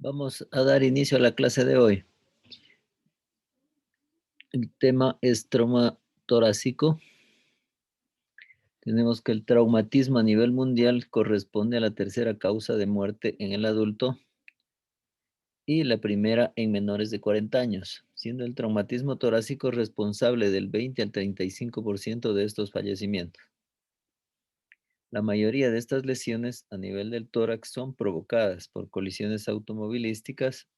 Vamos a dar inicio a la clase de hoy. El tema es trauma torácico. Tenemos que el traumatismo a nivel mundial corresponde a la tercera causa de muerte en el adulto y la primera en menores de 40 años, siendo el traumatismo torácico responsable del 20 al 35% de estos fallecimientos. La mayoría de estas lesiones a nivel del tórax son provocadas por colisiones automovilísticas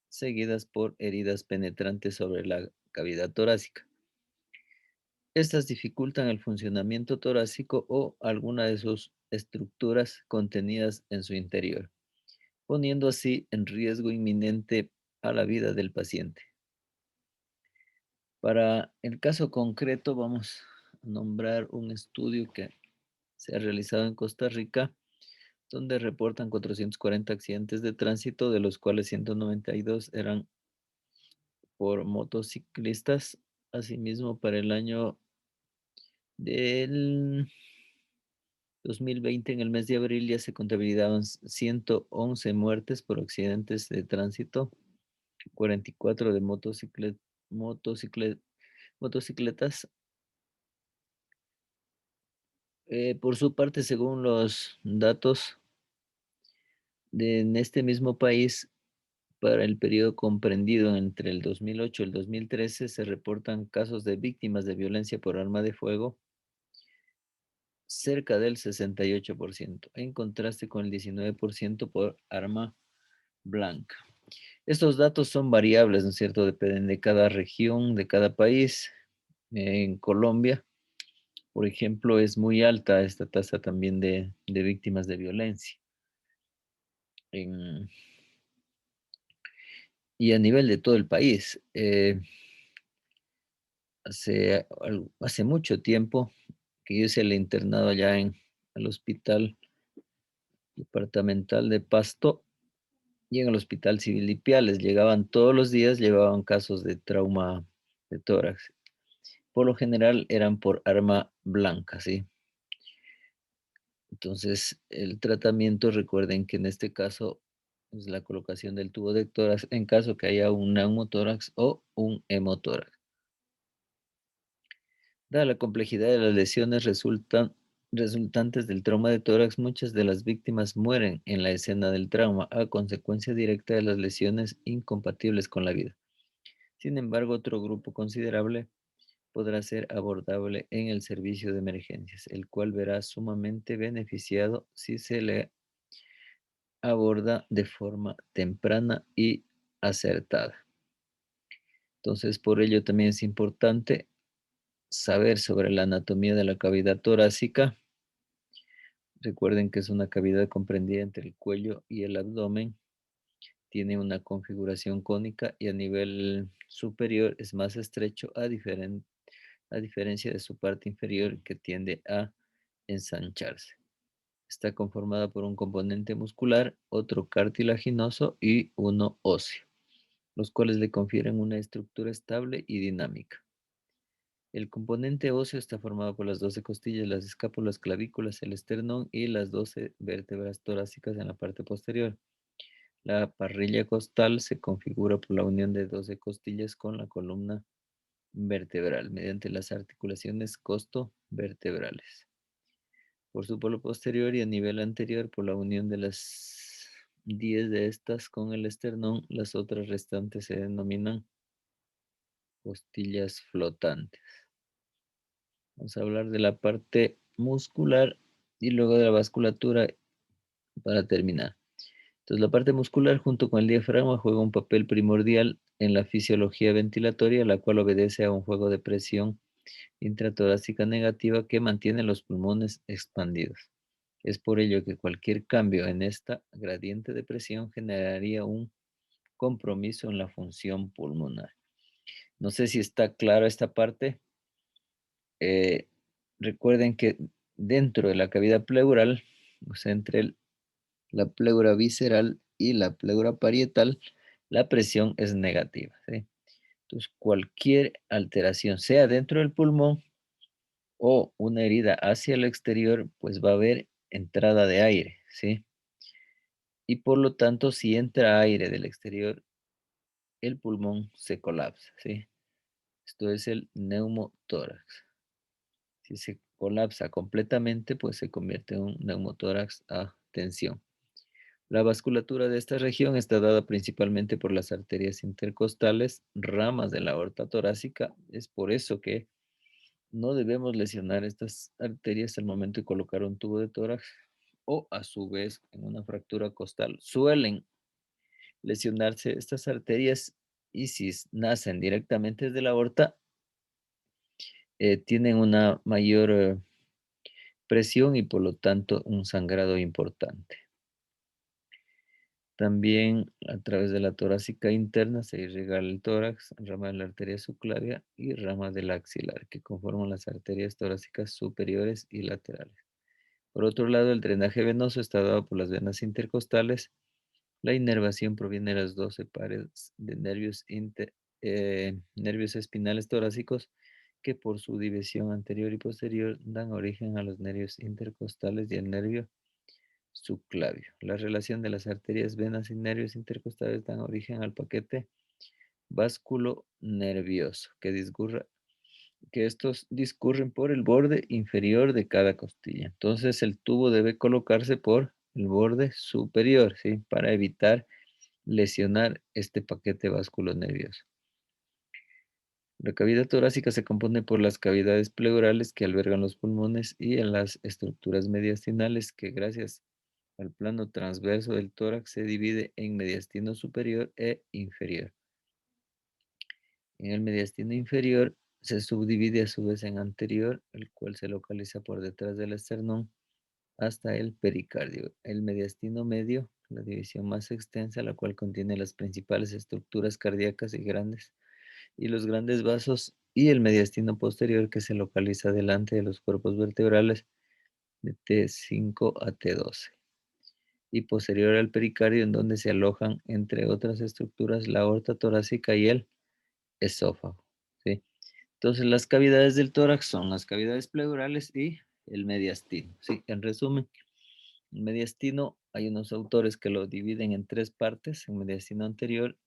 seguidas por heridas penetrantes sobre la cavidad torácica. Estas dificultan el funcionamiento torácico o alguna de sus estructuras contenidas en su interior, poniendo así en riesgo inminente a la vida del paciente. Para el caso concreto vamos a nombrar un estudio que se ha realizado en Costa Rica, donde reportan 440 accidentes de tránsito, de los cuales 192 eran por motociclistas. Asimismo, para el año del 2020, en el mes de abril, ya se contabilizaban 111 muertes por accidentes de tránsito, 44 de motocicle- motocicletas. Por su parte, según los datos en este mismo país, para el periodo comprendido entre el 2008 y el 2013, se reportan casos de víctimas de violencia por arma de fuego cerca del 68%, en contraste con el 19% por arma blanca. Estos datos son variables, ¿no es cierto? Dependen de cada región, de cada país. En Colombia, por ejemplo, es muy alta esta tasa también de víctimas de violencia. En- y a nivel de todo el país, hace mucho tiempo que yo hice el internado allá en el hospital departamental de Pasto y en el hospital civil de Ipiales. Llegaban todos los días, llevaban casos de trauma de tórax. Por lo general eran por arma blanca, ¿sí? Entonces, el tratamiento, recuerden que en este caso es la colocación del tubo de tórax en caso que haya un neumotórax o un hemotórax. Dada la complejidad de las lesiones resultantes del trauma de tórax, muchas de las víctimas mueren en la escena del trauma a consecuencia directa de las lesiones incompatibles con la vida. Sin embargo, otro grupo considerable podrá ser abordable en el servicio de emergencias, el cual verá sumamente beneficiado si se le aborda de forma temprana y acertada. Entonces, por ello también es importante saber sobre la anatomía de la cavidad torácica. Recuerden que es una cavidad comprendida entre el cuello y el abdomen. Tiene una configuración cónica y a nivel superior es más estrecho a diferencia de su parte inferior que tiende a ensancharse. Está conformada por un componente muscular, otro cartilaginoso y uno óseo, los cuales le confieren una estructura estable y dinámica. El componente óseo está formado por las 12 costillas, las escápulas, clavículas, el esternón y las 12 vértebras torácicas en la parte posterior. La parrilla costal se configura por la unión de 12 costillas con la columna vertebral mediante las articulaciones costo-vertebrales. Por su polo posterior y a nivel anterior por la unión de las 10 de estas con el esternón, las otras restantes se denominan costillas flotantes. Vamos a hablar de la parte muscular y luego de la vasculatura para terminar. Entonces, la parte muscular junto con el diafragma juega un papel primordial en la fisiología ventilatoria, la cual obedece a un juego de presión intratorácica negativa que mantiene los pulmones expandidos. Es por ello que cualquier cambio en esta gradiente de presión generaría un compromiso en la función pulmonar. No sé si está clara esta parte. Eh, Recuerden que dentro de la cavidad pleural, o sea, entre la pleura visceral y la pleura parietal, la presión es negativa, ¿sí? Entonces, cualquier alteración, sea dentro del pulmón o una herida hacia el exterior, pues va a haber entrada de aire, ¿sí? y por lo tanto, si entra aire del exterior, el pulmón se colapsa, ¿sí? Esto es el neumotórax. Si se colapsa completamente, pues se convierte en un neumotórax a tensión. La vasculatura de esta región está dada principalmente por las arterias intercostales, ramas de la aorta torácica. Es por eso que no debemos lesionar estas arterias al momento de colocar un tubo de tórax o a su vez en una fractura costal. Suelen lesionarse estas arterias y si nacen directamente desde la aorta, tienen una mayor presión y por lo tanto un sangrado importante. También a través de la torácica interna se irriga el tórax, rama de la arteria subclavia y rama del axilar, que conforman las arterias torácicas superiores y laterales. Por otro lado, el drenaje venoso está dado por las venas intercostales. La inervación proviene de las 12 pares de nervios espinales torácicos que por su división anterior y posterior dan origen a los nervios intercostales y al nervio subclavio. La relación de las arterias, venas y nervios intercostales dan origen al paquete vásculo nervioso que estos discurren por el borde inferior de cada costilla. Entonces el tubo debe colocarse por el borde superior, ¿sí? Para evitar lesionar este paquete vásculo nervioso. La cavidad torácica se compone por las cavidades pleurales que albergan los pulmones y en las estructuras mediastinales que gracias al plano transverso del tórax se divide en mediastino superior e inferior. En el mediastino inferior se subdivide a su vez en anterior, el cual se localiza por detrás del esternón hasta el pericardio. El mediastino medio, la división más extensa, la cual contiene las principales estructuras cardíacas y los grandes vasos, y el mediastino posterior que se localiza delante de los cuerpos vertebrales de T5 a T12 y posterior al pericardio en donde se alojan, entre otras estructuras, la aorta torácica y el esófago, ¿sí? Entonces, las cavidades del tórax son las cavidades pleurales y el mediastino, ¿sí? En resumen, el mediastino, hay unos autores que lo dividen en tres partes, el mediastino anterior,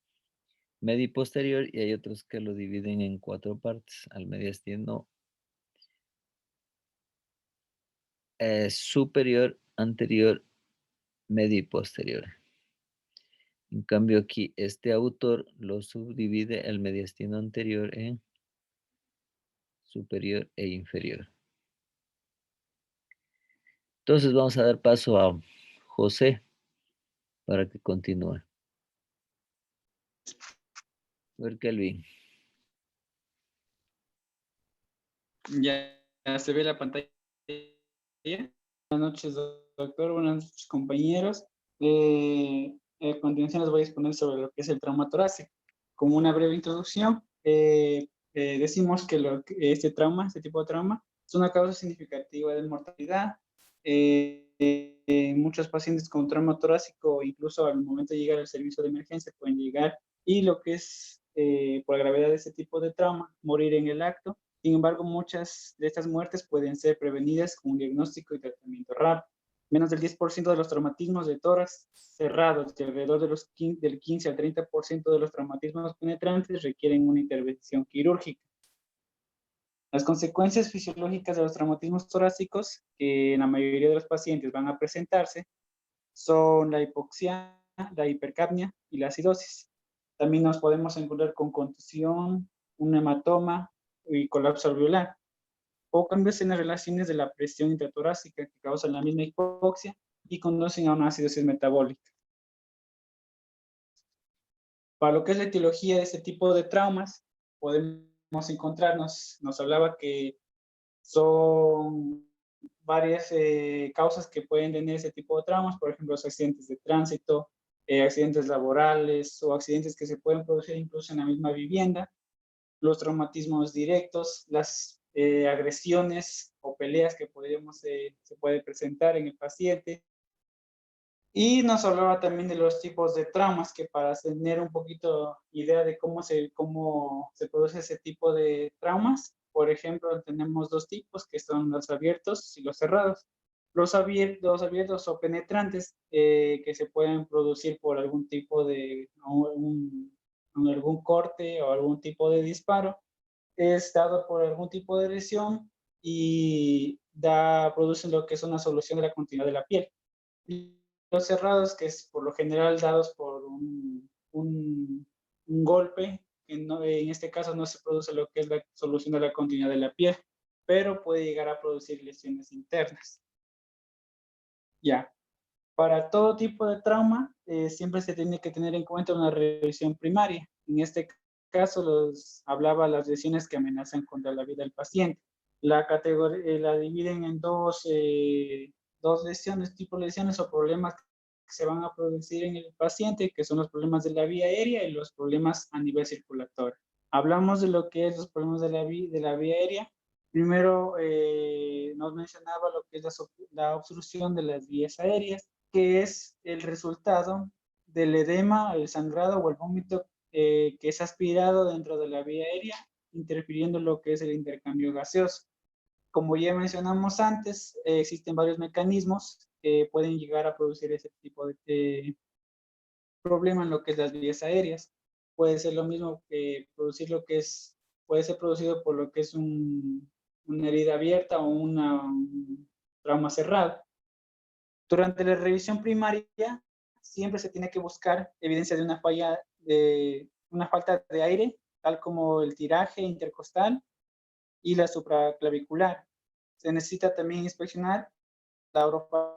medio y posterior, y hay otros que lo dividen en cuatro partes, al mediastino superior, anterior, medio y posterior. En cambio aquí, este autor lo subdivide el mediastino anterior en superior e inferior. Entonces vamos a dar paso a José para que continúe. A ver, Kelvin. Ya se ve la pantalla. Buenas noches, doctor. Buenas noches, compañeros. A continuación les voy a exponer sobre lo que es el trauma torácico. Como una breve introducción, decimos que este tipo de trauma, es una causa significativa de mortalidad. Muchos pacientes con trauma torácico, incluso al momento de llegar al servicio de emergencia, pueden llegar y lo que es, por la gravedad de este tipo de trauma, morir en el acto. Sin embargo, muchas de estas muertes pueden ser prevenidas con un diagnóstico y tratamiento rápido. Menos del 10% de los traumatismos de tórax cerrados y alrededor de del 15 al 30% de los traumatismos penetrantes requieren una intervención quirúrgica. Las consecuencias fisiológicas de los traumatismos torácicos, que en la mayoría de los pacientes van a presentarse, son la hipoxia, la hipercapnia y la acidosis. También nos podemos encontrar con contusión, un hematoma y colapso alveolar, o cambios en las relaciones de la presión intratorácica que causan la misma hipoxia y conducen a una acidosis metabólica. Para lo que es la etiología de este tipo de traumas, podemos encontrarnos, nos hablaba que son varias causas que pueden tener ese tipo de traumas, por ejemplo, los accidentes de tránsito, accidentes laborales o accidentes que se pueden producir incluso en la misma vivienda, los traumatismos directos, las agresiones o peleas que se puede presentar en el paciente. Y nos hablaba también de los tipos de traumas, que para tener un poquito idea de cómo se produce ese tipo de traumas, por ejemplo, tenemos dos tipos, que son los abiertos y los cerrados. Los abiertos o penetrantes que se pueden producir por algún tipo de, algún corte o algún tipo de disparo, es dado por algún tipo de lesión y producen lo que es una solución de la continuidad de la piel. Y los cerrados, que es por lo general dados por un golpe, que no, en este caso no se produce lo que es la solución de la continuidad de la piel, pero puede llegar a producir lesiones internas. Ya, para todo tipo de trauma, siempre se tiene que tener en cuenta una revisión primaria. En este caso, hablaba las lesiones que amenazan contra la vida del paciente. La dividen en dos lesiones, tipo de lesiones o problemas que se van a producir en el paciente, que son los problemas de la vía aérea y los problemas a nivel circulatorio. Hablamos de lo que es los problemas de la vía aérea. Primero nos mencionaba lo que es la obstrucción de las vías aéreas, que es el resultado del edema, el sangrado o el vómito que es aspirado dentro de la vía aérea, interfiriendo en lo que es el intercambio gaseoso. Como ya mencionamos antes, existen varios mecanismos que pueden llegar a producir ese tipo de problema en lo que es las vías aéreas. Puede ser lo mismo que producir puede ser producido por lo que es una herida abierta o un trauma cerrado. Durante la revisión primaria, siempre se tiene que buscar evidencia de una falta de aire, tal como el tiraje intercostal y la supraclavicular. Se necesita también inspeccionar la orofaringe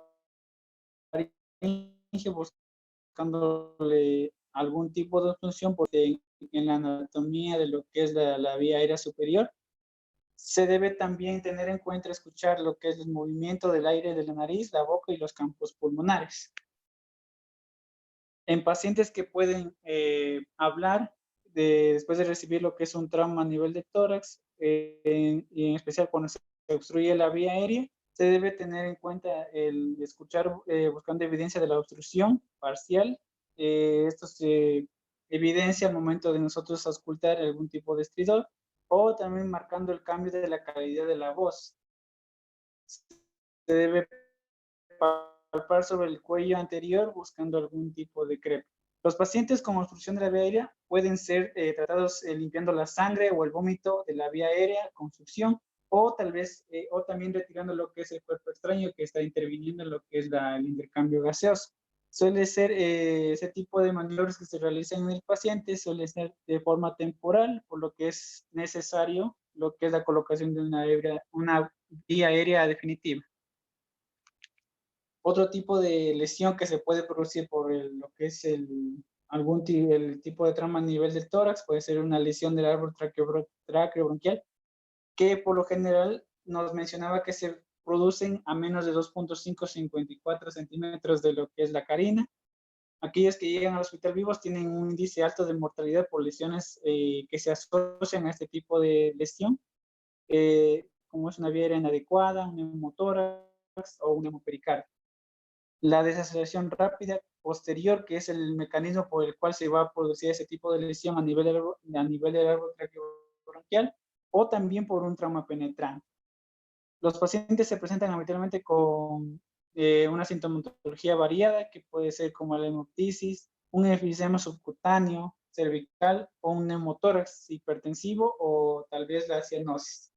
buscándole algún tipo de obstrucción, porque en la anatomía de lo que es la vía aérea superior, se debe también tener en cuenta escuchar lo que es el movimiento del aire de la nariz, la boca y los campos pulmonares. En pacientes que pueden hablar después de recibir lo que es un trauma a nivel de tórax, y en especial cuando se obstruye la vía aérea, se debe tener en cuenta el escuchar buscando evidencia de la obstrucción parcial. Esto se evidencia al momento de nosotros auscultar algún tipo de estridor, o también marcando el cambio de la calidad de la voz. Se debe palpar sobre el cuello anterior buscando algún tipo de crepe. Los pacientes con obstrucción de la vía aérea pueden ser tratados limpiando la sangre o el vómito de la vía aérea con succión, o tal vez, o también retirando lo que es el cuerpo extraño que está interviniendo en lo que es el intercambio gaseoso. Suele ser ese tipo de maniobras que se realizan en el paciente, suele ser de forma temporal, por lo que es necesario lo que es la colocación de una vía aérea definitiva. Otro tipo de lesión que se puede producir por lo que es el tipo de trauma a nivel del tórax puede ser una lesión del árbol traqueobronquial, que por lo general nos mencionaba que se producen a menos de 2.554 centímetros de lo que es la carina. Aquellos que llegan al hospital vivos tienen un índice alto de mortalidad por lesiones que se asocian a este tipo de lesión, como es una vía aérea inadecuada, un neumotórax o un neumopericardio. La desaceleración rápida posterior, que es el mecanismo por el cual se va a producir ese tipo de lesión a nivel del árbol traqueobronquial, o también por un trauma penetrante. Los pacientes se presentan habitualmente con una sintomatología variada, que puede ser como la hemoptisis, un enfisema subcutáneo, cervical, o un neumotórax hipertensivo, o tal vez la cianosis.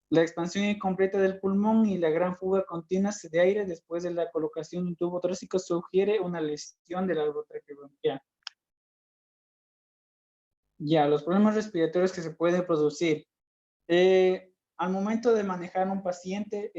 La expansión incompleta del pulmón y la gran fuga continua de aire después de la colocación de un tubo torácico sugiere una lesión del árbol traqueobronquial. Ya, los problemas respiratorios que se pueden producir. Al momento de manejar a un paciente,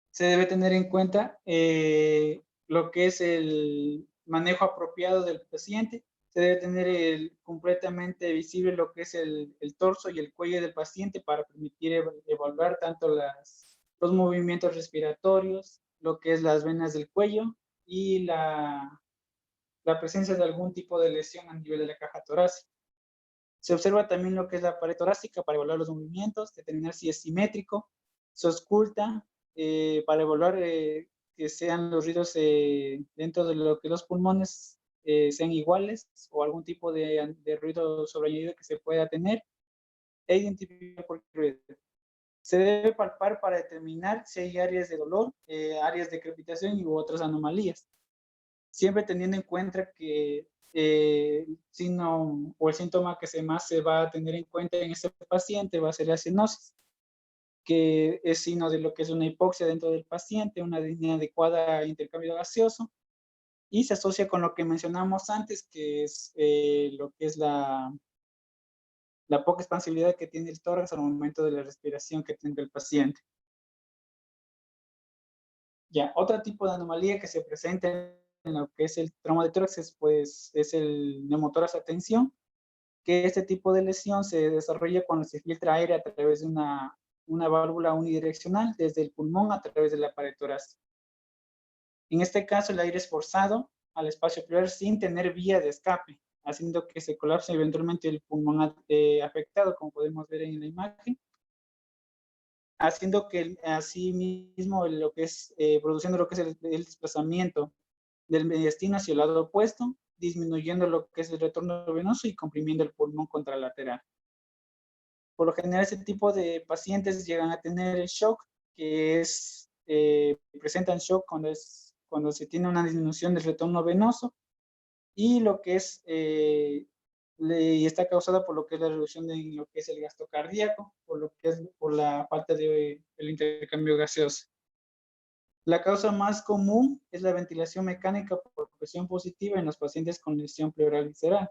se debe tener en cuenta lo que es el manejo apropiado del paciente. Se debe tener completamente visible lo que es el torso y el cuello del paciente para permitir evaluar tanto los movimientos respiratorios, lo que es las venas del cuello y la presencia de algún tipo de lesión a nivel de la caja torácica. Se observa también lo que es la pared torácica para evaluar los movimientos, determinar si es simétrico. Se ausculta para evaluar que sean los ruidos dentro de lo que los pulmones sean iguales, o algún tipo de ruido sobreañadido que se pueda tener, e identificar cualquier ruido. Se debe palpar para determinar si hay áreas de dolor, áreas de crepitación u otras anomalías, siempre teniendo en cuenta que el signo o el síntoma que más se va a tener en cuenta en este paciente va a ser la cianosis, que es signo de lo que es una hipoxia dentro del paciente, una inadecuada intercambio gaseoso, y se asocia con lo que mencionamos antes, que es lo que es la poca expansibilidad que tiene el tórax al momento de la respiración que tenga el paciente. Ya, otro tipo de anomalía que se presenta en lo que es el trauma de tórax es, pues, es el neumotórax a tensión, que este tipo de lesión se desarrolla cuando se filtra aire a través de una válvula unidireccional desde el pulmón a través de la pared torácica. En este caso, el aire es forzado al espacio pleural sin tener vía de escape, haciendo que se colapse eventualmente el pulmón afectado, como podemos ver en la imagen, haciendo que así mismo lo que es, produciendo lo que es el desplazamiento del mediastino hacia el lado opuesto, disminuyendo lo que es el retorno venoso y comprimiendo el pulmón contralateral. Por lo general, este tipo de pacientes llegan a tener el shock, que es, presentan shock cuando se tiene una disminución del retorno venoso, y lo que es, y está causada por lo que es la reducción de lo que es el gasto cardíaco, por lo que es por la falta de el intercambio gaseoso. La causa más común es la ventilación mecánica por presión positiva en los pacientes con lesión pleural visceral.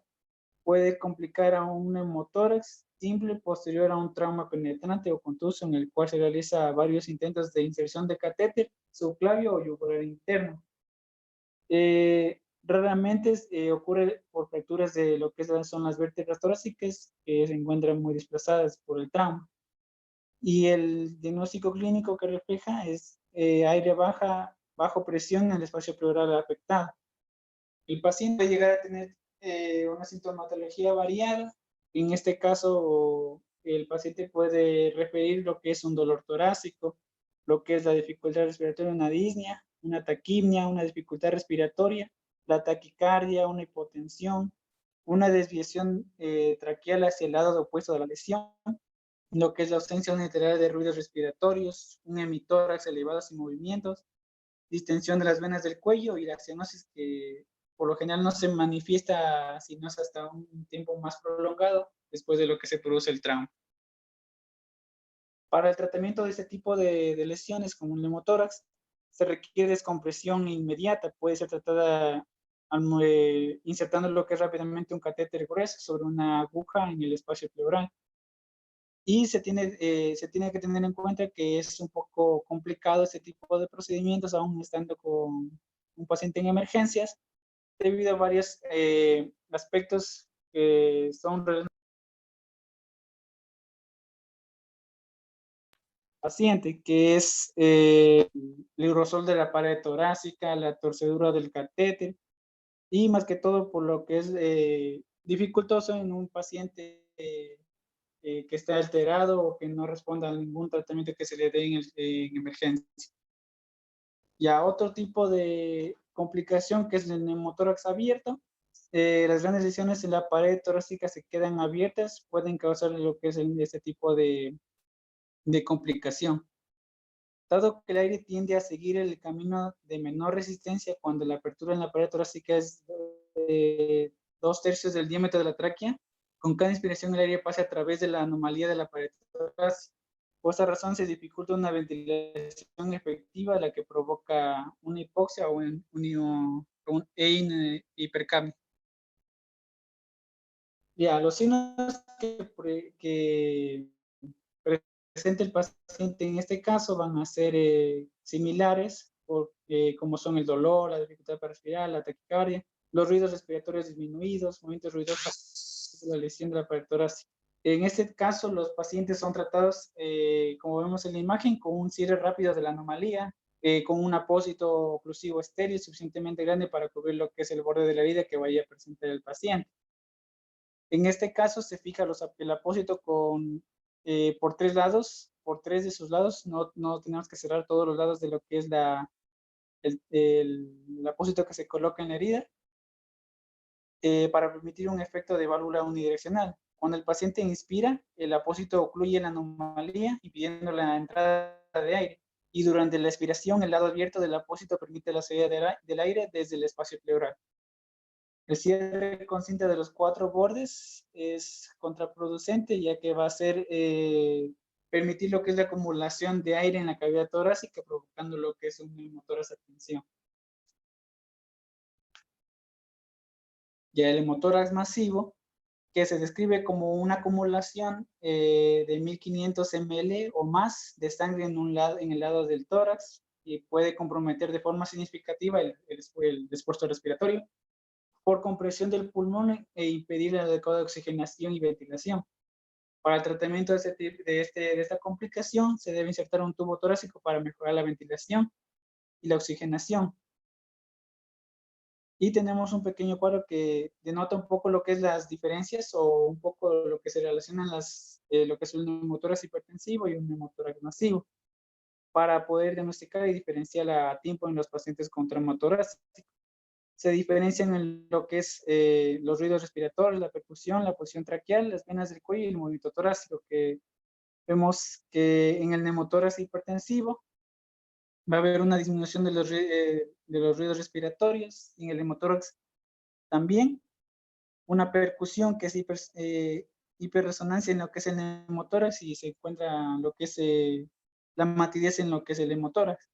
Puede complicar a un neumotórax simple posterior a un trauma penetrante o contuso en el cual se realiza varios intentos de inserción de catéter subclavio o yugular interno. Raramente ocurre por fracturas de lo que son las vértebras torácicas que se encuentran muy desplazadas por el trauma. Y el diagnóstico clínico que refleja es aire bajo presión en el espacio pleural afectado. El paciente puede llegar a tener una sintomatología variada. En este caso, el paciente puede referir lo que es un dolor torácico, lo que es la dificultad respiratoria, una disnea, una taquipnia, una dificultad respiratoria, la taquicardia, una hipotensión, una desviación traqueal hacia el lado opuesto de la lesión, lo que es la ausencia unilateral de ruidos respiratorios, un hemitórax elevado sin movimientos, distensión de las venas del cuello y la cianosis que por lo general no se manifiesta sino hasta un tiempo más prolongado después de lo que se produce el trauma. Para el tratamiento de este tipo de lesiones como un neumotórax, se requiere descompresión inmediata. Puede ser tratada insertando lo que es rápidamente un catéter grueso sobre una aguja en el espacio pleural. Y se tiene que tener en cuenta que es un poco complicado este tipo de procedimientos, aún estando con un paciente en emergencias, debido a varios aspectos que son relacionados al paciente, que es el grosor de la pared torácica, la torcedura del catéter, y más que todo por lo que es dificultoso en un paciente que está alterado o que no responda a ningún tratamiento que se le dé en emergencia. Ya otro tipo de complicación que es el neumotórax abierto. Las grandes lesiones en la pared torácica se quedan abiertas, pueden causar lo que es este tipo de complicación. Dado que el aire tiende a seguir el camino de menor resistencia cuando la apertura en la pared torácica es 2/3 del diámetro de la tráquea, con cada inspiración el aire pasa a través de la anomalía de la pared torácica. Por esta razón se dificulta una ventilación efectiva, la que provoca una hipoxia o un hipercapnia. Ya, los signos que presente el paciente en este caso van a ser similares, como son el dolor, la dificultad para respirar, la taquicardia, los ruidos respiratorios disminuidos, movimientos ruidosos, la lesión de la pared torácica. En este caso, los pacientes son tratados, como vemos en la imagen, con un cierre rápido de la anomalía, con un apósito oclusivo estéril suficientemente grande para cubrir lo que es el borde de la herida que vaya a presentar el paciente. En este caso se fija el apósito por 3 lados, por 3 de sus lados, no tenemos que cerrar todos los lados de lo que es el apósito que se coloca en la herida, para permitir un efecto de válvula unidireccional. Cuando el paciente inspira, el apósito ocluye la anomalía, impidiendo la entrada de aire. Y durante la expiración, el lado abierto del apósito permite la salida del aire desde el espacio pleural. El cierre con cinta de los 4 bordes es contraproducente, ya que va a ser permitir lo que es la acumulación de aire en la cavidad torácica, provocando lo que es un neumotórax a tensión. Ya el neumotórax masivo, que se describe como una acumulación de 1500 ml o más de sangre en el lado del tórax, y puede comprometer de forma significativa el esfuerzo respiratorio por compresión del pulmón e impedir la adecuada oxigenación y ventilación. Para el tratamiento de esta complicación, se debe insertar un tubo torácico para mejorar la ventilación y la oxigenación. Y tenemos un pequeño cuadro que denota un poco lo que es las diferencias o un poco lo que se relacionan lo que es un neumotórax hipertensivo y un neumotórax masivo, para poder diagnosticar y diferenciar a tiempo en los pacientes con trauma torácico. Se diferencian en lo que es los ruidos respiratorios, la percusión, la posición traqueal, las venas del cuello y el movimiento torácico, que vemos que en el neumotórax hipertensivo va a haber una disminución de los ruidos respiratorios, y en el neumotórax también una percusión que es hiperresonancia en lo que es el neumotórax, y se encuentra lo que es la matidez en lo que es el neumotórax.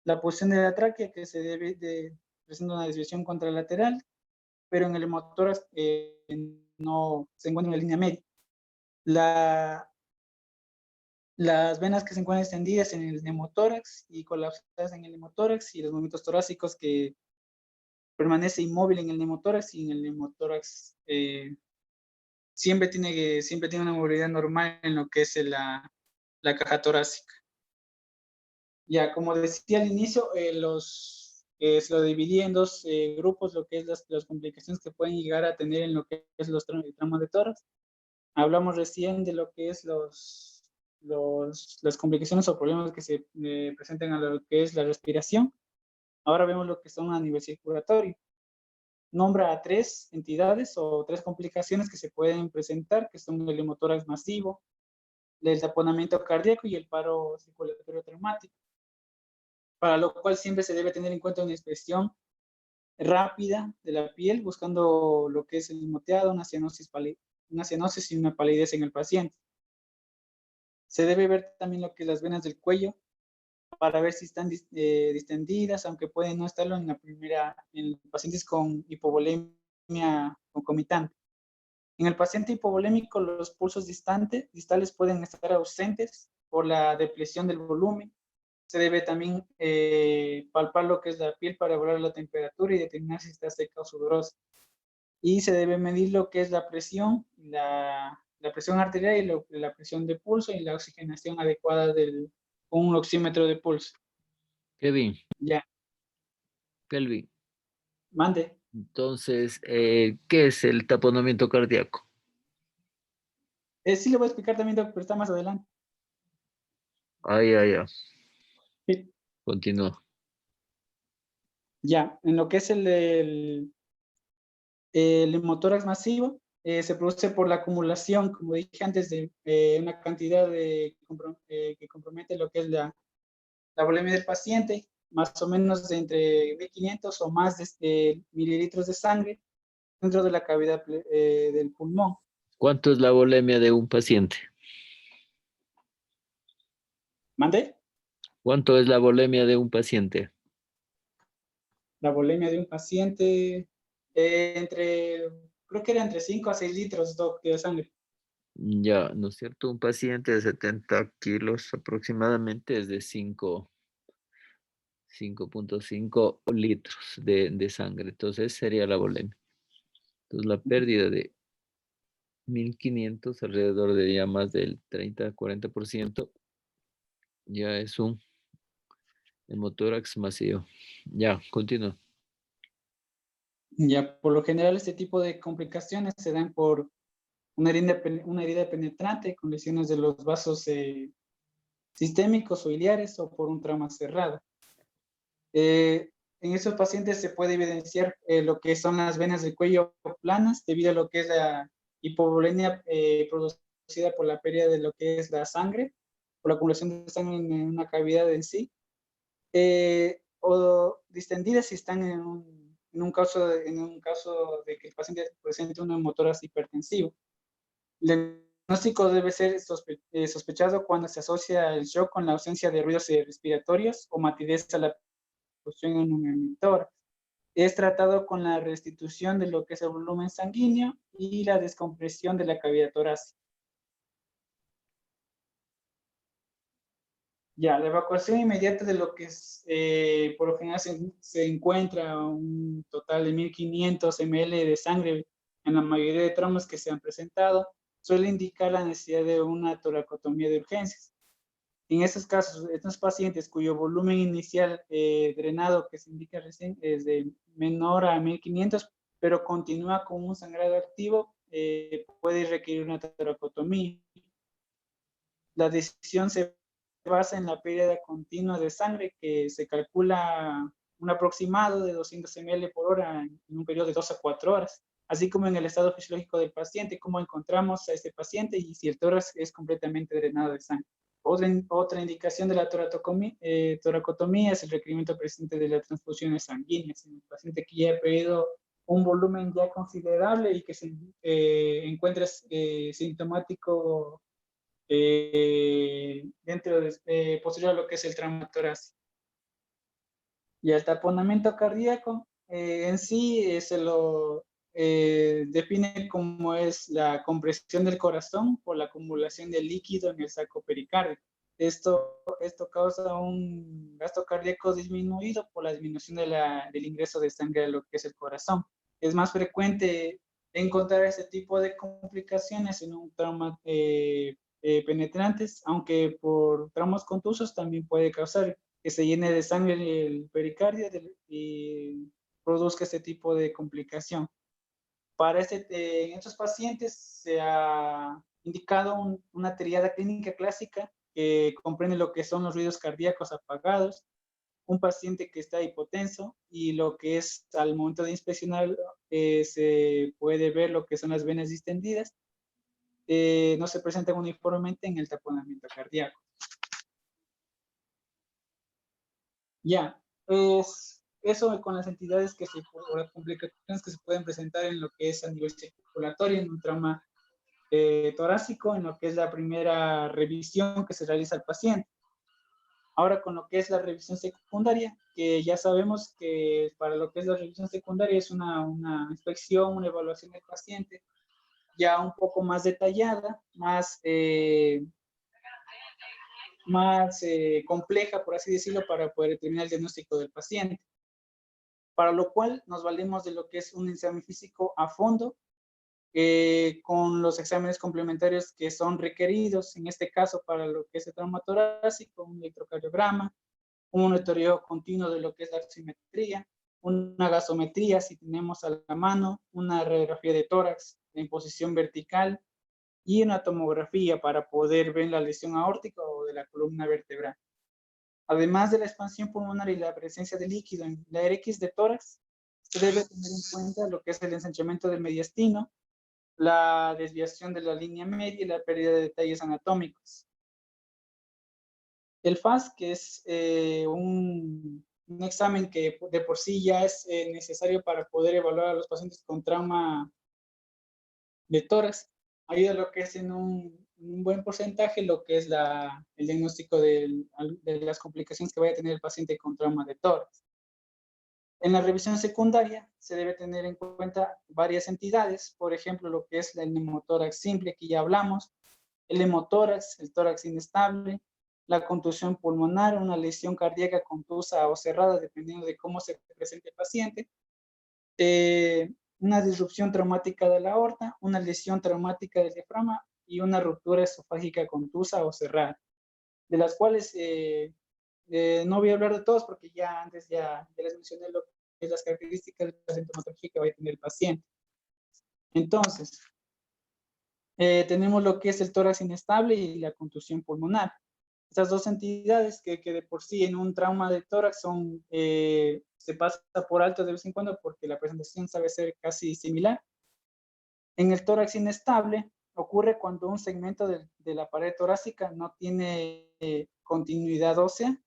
La posición de la tráquea, que se debe de presenta una desviación contralateral, pero en el neumotórax no se encuentra en la línea media. Las venas que se encuentran extendidas en el neumotórax y colapsadas en el neumotórax, y los movimientos torácicos que permanece inmóvil en el neumotórax, y en el neumotórax siempre tiene una movilidad normal en lo que es la caja torácica. Ya, como decía al inicio, se lo dividí en dos grupos, lo que es las complicaciones que pueden llegar a tener en lo que es los traumas de tórax. Hablamos recién de lo que es las complicaciones o problemas que se presentan a lo que es la respiración. Ahora vemos lo que son a nivel circulatorio. Nombra a 3 entidades o 3 complicaciones que se pueden presentar, que son el neumotórax masivo, el taponamiento cardíaco y el paro circulatorio traumático, para lo cual siempre se debe tener en cuenta una expresión rápida de la piel, buscando lo que es el moteado, una cianosis y una palidez en el paciente. Se debe ver también lo que es las venas del cuello, para ver si están distendidas, aunque pueden no estarlo en pacientes con hipovolemia concomitante. En el paciente hipovolémico, los pulsos distales pueden estar ausentes por la depresión del volumen. Se debe también palpar lo que es la piel para evaluar la temperatura y determinar si está seca o sudorosa. Y se debe medir lo que es la presión, la presión arterial y la presión de pulso, y la oxigenación adecuada con un oxímetro de pulso. Kevin, Ya, Kelvin, mande. entonces, ¿qué es el taponamiento cardíaco? Sí le voy a explicar también, pero está más adelante. Ya. Sí. Continúa. Ya, en lo que es el neumotórax masivo, se produce por la acumulación, como dije antes, de una cantidad que compromete lo que es la volemia del paciente, más o menos de entre 1500 o más de mililitros de sangre dentro de la cavidad del pulmón. ¿Cuánto es la volemia de un paciente? ¿Mande? ¿Cuánto es la volemia de un paciente? La volemia de un paciente, creo que era entre 5 a 6 litros de sangre. Ya, ¿no es cierto? Un paciente de 70 kilos aproximadamente es de 5.5 litros de sangre. Entonces sería la volemia. Entonces la pérdida de 1500, alrededor de ya más del 30-40%, ya es un hemotórax masivo. Ya, continúa. Ya, por lo general, este tipo de complicaciones se dan por una herida penetrante con lesiones de los vasos sistémicos o iliares, o por un trauma cerrado. En esos pacientes se puede evidenciar lo que son las venas del cuello planas, debido a lo que es hipovolemia producida por la pérdida de lo que es la sangre, por la acumulación de sangre en una cavidad en sí, o distendidas si están en un caso de que el paciente presente un neumotórax hipertensivo. El diagnóstico debe ser sospechado cuando se asocia el shock con la ausencia de ruidos respiratorios o matidez a la perfusión en un hemitórax. Es tratado con la restitución de lo que es el volumen sanguíneo y la descompresión de la cavidad torácica. Ya, la evacuación inmediata de lo que es, por lo general se encuentra un total de 1.500 ml de sangre en la mayoría de traumas que se han presentado, suele indicar la necesidad de una toracotomía de urgencias. En estos casos, estos pacientes cuyo volumen inicial drenado que se indica recién es de menor a 1.500, pero continúa con un sangrado activo, puede requerir una toracotomía. La decisión se basa en la pérdida continua de sangre, que se calcula un aproximado de 200 ml por hora en un periodo de 2 a 4 horas, así como en el estado fisiológico del paciente, cómo encontramos a este paciente y si el tórax es completamente drenado de sangre. Otra indicación de la toracotomía es el requerimiento presente de las transfusiones sanguíneas en el paciente que ya ha perdido un volumen ya considerable y que se encuentra sintomático dentro de, posterior a lo que es el trauma torácico. Y el taponamiento cardíaco en sí se lo define como es la compresión del corazón por la acumulación de líquido en el saco pericárdico. Esto causa un gasto cardíaco disminuido por la disminución del ingreso de sangre a lo que es el corazón. Es más frecuente encontrar ese tipo de complicaciones en un trauma penetrantes, aunque por traumas contusos también puede causar que se llene de sangre el pericardio y produzca este tipo de complicación. Para en estos pacientes se ha indicado una triada clínica clásica que comprende lo que son los ruidos cardíacos apagados, un paciente que está hipotenso y lo que es al momento de inspeccionar se puede ver lo que son las venas distendidas, no se presentan uniformemente en el taponamiento cardíaco. Ya, es eso con las entidades o las complicaciones que se pueden presentar en lo que es a nivel circulatorio, en un trauma torácico, en lo que es la primera revisión que se realiza al paciente. Ahora con lo que es la revisión secundaria, que ya sabemos que para lo que es la revisión secundaria es una inspección, una evaluación del paciente ya un poco más detallada, más compleja, por así decirlo, para poder determinar el diagnóstico del paciente. Para lo cual nos valemos de lo que es un examen físico a fondo, con los exámenes complementarios que son requeridos, en este caso para lo que es el trauma torácico, un electrocardiograma, un monitoreo continuo de lo que es la oximetría, una gasometría si tenemos a la mano, una radiografía de tórax en posición vertical y una tomografía para poder ver la lesión aórtica o de la columna vertebral. Además de la expansión pulmonar y la presencia de líquido en la RX de tórax, se debe tener en cuenta lo que es el ensanchamiento del mediastino, la desviación de la línea media y la pérdida de detalles anatómicos. El FAS, que es un examen que de por sí ya es necesario para poder evaluar a los pacientes con trauma de tórax, ayuda a lo que es en un buen porcentaje lo que es el diagnóstico de las complicaciones que vaya a tener el paciente con trauma de tórax. En la revisión secundaria se debe tener en cuenta varias entidades, por ejemplo, lo que es el neumotórax simple que ya hablamos, el hemotórax, el tórax inestable, la contusión pulmonar, una lesión cardíaca contusa o cerrada, dependiendo de cómo se presente el paciente, una disrupción traumática de la aorta, una lesión traumática del diafragma y una ruptura esofágica contusa o cerrada, de las cuales no voy a hablar de todos porque ya antes ya les mencioné lo que es las características de la sintomatología que va a tener el paciente. Entonces, tenemos lo que es el tórax inestable y la contusión pulmonar. Estas dos entidades que de por sí en un trauma de tórax se pasa por alto de vez en cuando porque la presentación sabe ser casi similar. En el tórax inestable ocurre cuando un segmento de la pared torácica no tiene continuidad ósea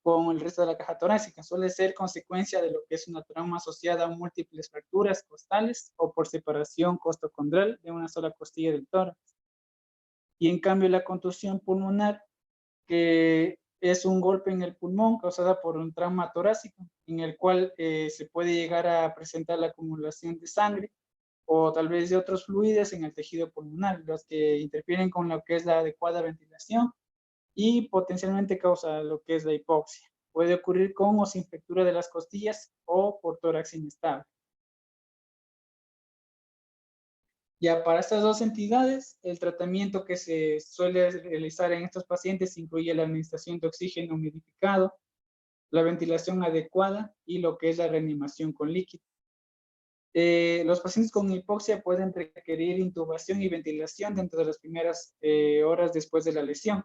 con el resto de la caja torácica. Suele ser consecuencia de lo que es una trauma asociada a múltiples fracturas costales o por separación costocondral de una sola costilla del tórax. Y en cambio la contusión pulmonar, que es un golpe en el pulmón causada por un trauma torácico, en el cual se puede llegar a presentar la acumulación de sangre o tal vez de otros fluidos en el tejido pulmonar, los que interfieren con lo que es la adecuada ventilación y potencialmente causa lo que es la hipoxia. Puede ocurrir con o sin fractura de las costillas o por tórax inestable. Ya para estas dos entidades, el tratamiento que se suele realizar en estos pacientes incluye la administración de oxígeno humidificado, la ventilación adecuada y lo que es la reanimación con líquido. Los pacientes con hipoxia pueden requerir intubación y ventilación dentro de las primeras horas después de la lesión.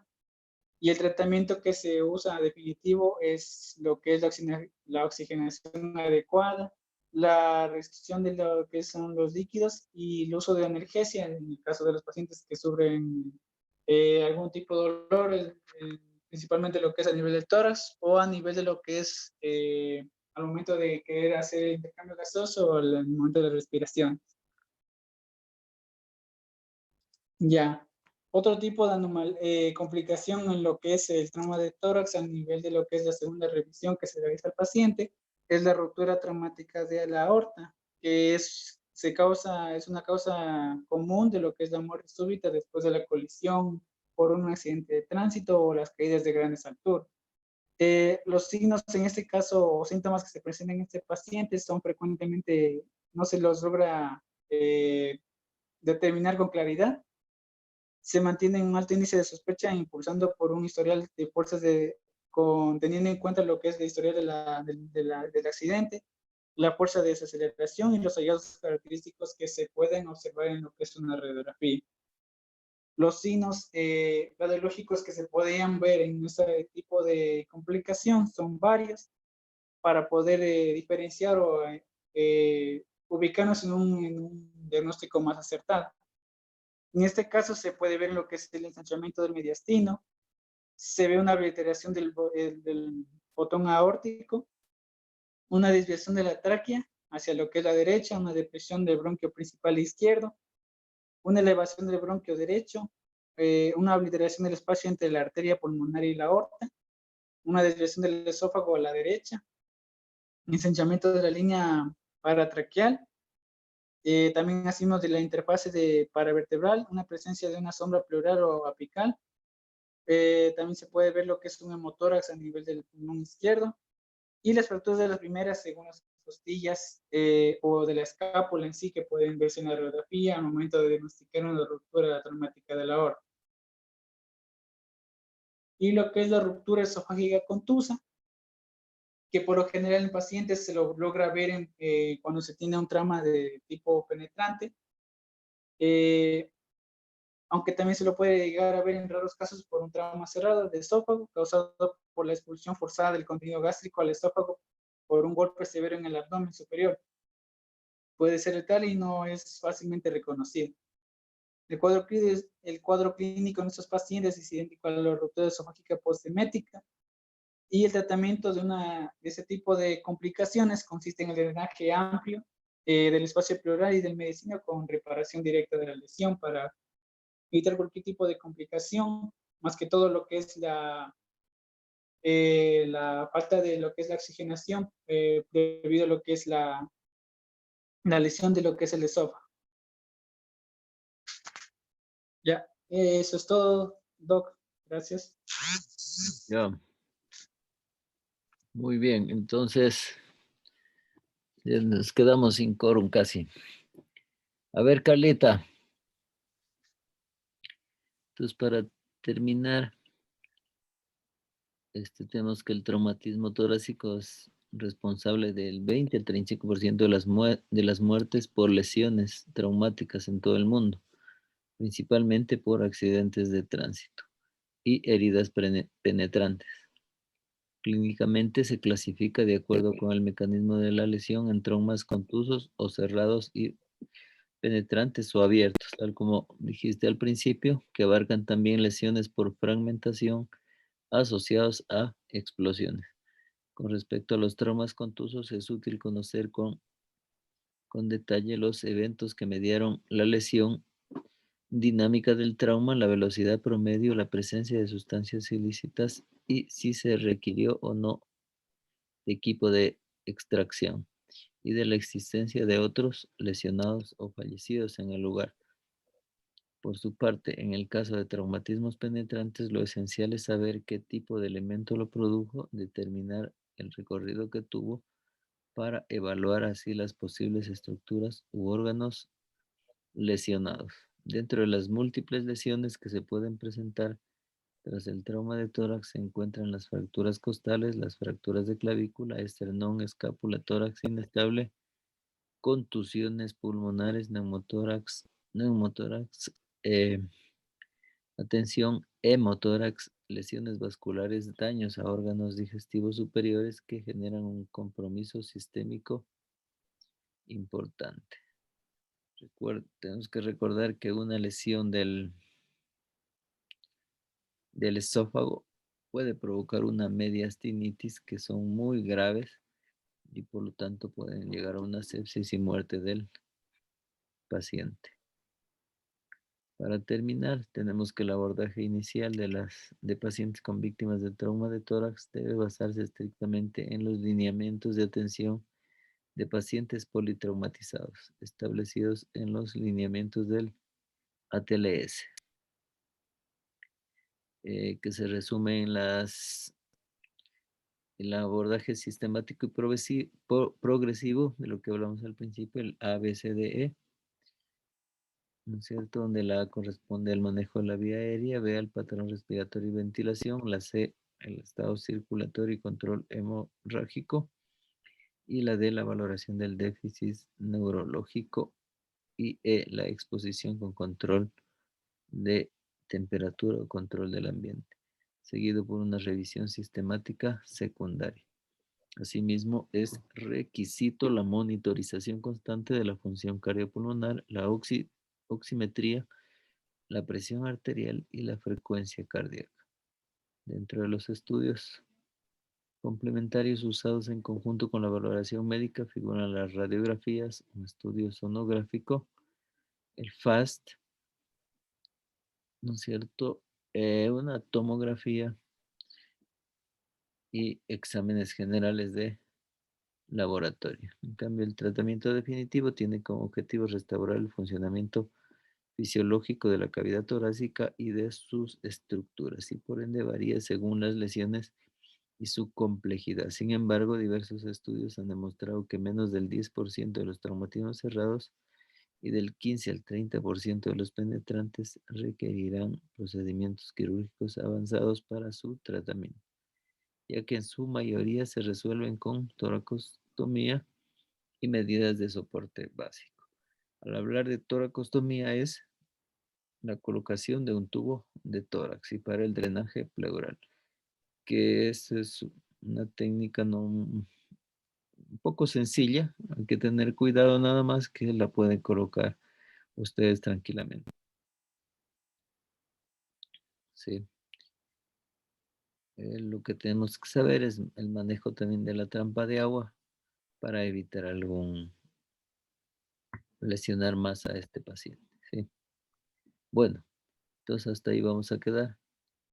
Y el tratamiento que se usa definitivo es lo que es la oxigenación adecuada, la restricción de lo que son los líquidos y el uso de analgesia en el caso de los pacientes que sufren algún tipo de dolor, principalmente lo que es a nivel del tórax o a nivel de lo que es al momento de querer hacer intercambio gaseoso o al momento de la respiración. Ya. Otro tipo de complicación en lo que es el trauma de tórax a nivel de lo que es la segunda revisión que se realiza al paciente es la ruptura traumática de la aorta, que es una causa común de lo que es la muerte súbita después de la colisión por un accidente de tránsito o las caídas de grandes alturas. Los signos en este caso o síntomas que se presentan en este paciente son frecuentemente, no se los logra determinar con claridad. Se mantiene un alto índice de sospecha impulsando por un historial de fuerzas teniendo en cuenta lo que es la historia del accidente, la fuerza de desaceleración y los hallazgos característicos que se pueden observar en lo que es una radiografía. Los signos radiológicos que se podían ver en este tipo de complicación son varios para poder diferenciar o ubicarnos en un diagnóstico más acertado. En este caso se puede ver lo que es el ensanchamiento del mediastino, se ve una obliteración del botón aórtico, una desviación de la tráquea hacia lo que es la derecha, una depresión del bronquio principal izquierdo, una elevación del bronquio derecho, una obliteración del espacio entre la arteria pulmonar y la aorta, una desviación del esófago a la derecha, ensanchamiento de la línea paratraqueal, también hacemos de la interfase de paravertebral, una presencia de una sombra pleural o apical. También se puede ver lo que es un hemotórax a nivel del pulmón izquierdo. Y las fracturas de las primeras según las costillas o de la escápula en sí, que pueden verse en la radiografía al momento de diagnosticar una ruptura traumática de la aorta. Y lo que es la ruptura esofágica contusa, que por lo general en pacientes se lo logra ver cuando se tiene un trauma de tipo penetrante, aunque también se lo puede llegar a ver en raros casos por un trauma cerrado de esófago causado por la expulsión forzada del contenido gástrico al esófago por un golpe severo en el abdomen superior. Puede ser letal y no es fácilmente reconocido. El cuadro clínico en estos pacientes es idéntico a la ruptura esofágica postemética y el tratamiento de ese tipo de complicaciones consiste en el drenaje amplio del espacio pleural y del mediastino con reparación directa de la lesión para evitar cualquier tipo de complicación, más que todo lo que es la falta de lo que es la oxigenación debido a lo que es la lesión de lo que es el esófago. Ya, eso es todo, Doc. Gracias. Ya. Muy bien, entonces ya nos quedamos sin quórum casi. A ver, Carlita. Entonces, para terminar, tenemos que el traumatismo torácico es responsable del 20 al 35% de las muertes por lesiones traumáticas en todo el mundo, principalmente por accidentes de tránsito y heridas penetrantes. Clínicamente se clasifica de acuerdo con el mecanismo de la lesión en traumas contusos o cerrados y penetrantes o abiertos, tal como dijiste al principio, que abarcan también lesiones por fragmentación asociados a explosiones. Con respecto a los traumas contusos, es útil conocer con detalle los eventos que mediaron la lesión, dinámica del trauma, la velocidad promedio, la presencia de sustancias ilícitas y si se requirió o no de equipo de extracción y de la existencia de otros lesionados o fallecidos en el lugar. Por su parte, en el caso de traumatismos penetrantes, lo esencial es saber qué tipo de elemento lo produjo, determinar el recorrido que tuvo para evaluar así las posibles estructuras u órganos lesionados. Dentro de las múltiples lesiones que se pueden presentar tras el trauma de tórax se encuentran las fracturas costales, las fracturas de clavícula, esternón, escápula, tórax inestable, contusiones pulmonares, neumotórax, eh, atención, hemotórax, lesiones vasculares, daños a órganos digestivos superiores que generan un compromiso sistémico importante. Tenemos que recordar que una lesión del esófago puede provocar una mediastinitis que son muy graves y por lo tanto pueden llegar a una sepsis y muerte del paciente. Para terminar, tenemos que el abordaje inicial de pacientes con víctimas de trauma de tórax debe basarse estrictamente en los lineamientos de atención de pacientes politraumatizados establecidos en los lineamientos del ATLS, que se resume en el abordaje sistemático y progresivo de lo que hablamos al principio, el ABCDE, ¿no es cierto? Donde la A corresponde al manejo de la vía aérea, B al patrón respiratorio y ventilación, la C el estado circulatorio y control hemorrágico, y la D la valoración del déficit neurológico, y E la exposición con control de temperatura o control del ambiente, seguido por una revisión sistemática secundaria. Asimismo, es requisito la monitorización constante de la función cardiopulmonar, la oximetría, la presión arterial y la frecuencia cardíaca. Dentro de los estudios complementarios usados en conjunto con la valoración médica figuran las radiografías, un estudio sonográfico, el FAST, ¿no es cierto? Una tomografía y exámenes generales de laboratorio. En cambio, el tratamiento definitivo tiene como objetivo restaurar el funcionamiento fisiológico de la cavidad torácica y de sus estructuras, y por ende varía según las lesiones y su complejidad. Sin embargo, diversos estudios han demostrado que menos del 10% de los traumatismos cerrados y del 15 al 30% de los penetrantes requerirán procedimientos quirúrgicos avanzados para su tratamiento, ya que en su mayoría se resuelven con toracostomía y medidas de soporte básico. Al hablar de toracostomía es la colocación de un tubo de tórax y para el drenaje pleural, que es una técnica un poco sencilla, hay que tener cuidado nada más que la pueden colocar ustedes tranquilamente. Sí. Lo que tenemos que saber es el manejo también de la trampa de agua para evitar lesionar más a este paciente. ¿Sí? Bueno, entonces hasta ahí vamos a quedar.